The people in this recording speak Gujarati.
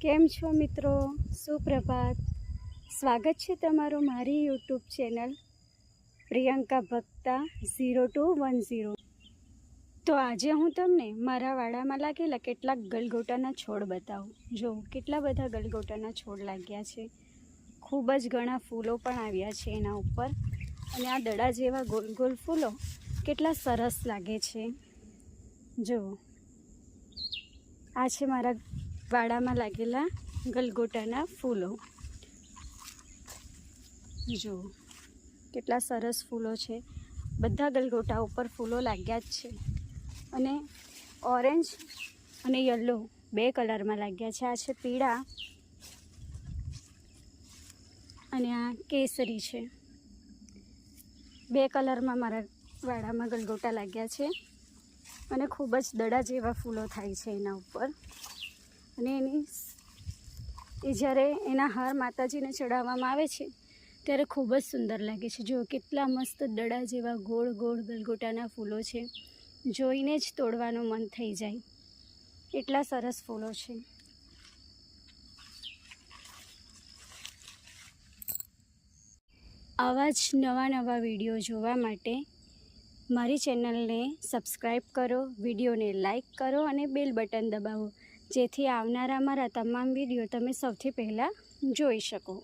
કેમ છો મિત્રો? સુપ્રભાત. સ્વાગત છે તમારું મારી યુટ્યુબ ચેનલ પ્રિયંકા ભક્તા 0210. તો આજે હું તમને મારા વાડામાં લાગેલા કેટલાક ગલગોટાના છોડ બતાવું. જો કેટલા બધા ગલગોટાના છોડ લાગ્યા છે, ખૂબ જ ઘણા ફૂલો પણ આવ્યા છે એના ઉપર. અને આ દડા જેવા ગોલ ગોલ ફૂલો કેટલા સરસ લાગે છે. જુઓ, આ છે મારા વાડામાં લાગેલા ગલગોટાના ફૂલો. જુઓ કેટલા સરસ ફૂલો છે. બધા ગલગોટા ઉપર ફૂલો લાગ્યા જ છે. અને ઓરેન્જ અને યલો બે કલરમાં લાગ્યા છે. આ છે પીળા અને આ કેસરી છે. બે કલરમાં મારા વાડામાં ગલગોટા લાગ્યા છે. અને ખૂબ જ દડા જેવા ફૂલો થાય છે એના ઉપર. અને એ જ્યારે એના હાર માતાજીને ચડાવવામાં આવે છે ત્યારે ખૂબ જ સુંદર લાગે છે. જો કેટલા મસ્ત દડા જેવા ગોળ ગોળ ગલગોટાના ફૂલો છે, જોઈને જ તોડવાનું મન થઈ જાય એટલા સરસ ફૂલો છે. આવા જ નવા વિડીયો જોવા માટે મારી ચેનલને સબસ્ક્રાઈબ કરો, વિડીયોને લાઈક કરો અને બેલ બટન દબાવો, જેથી આવનારા મારા તમામ વિડીયો તમે સૌથી પહેલાં જોઈ શકો.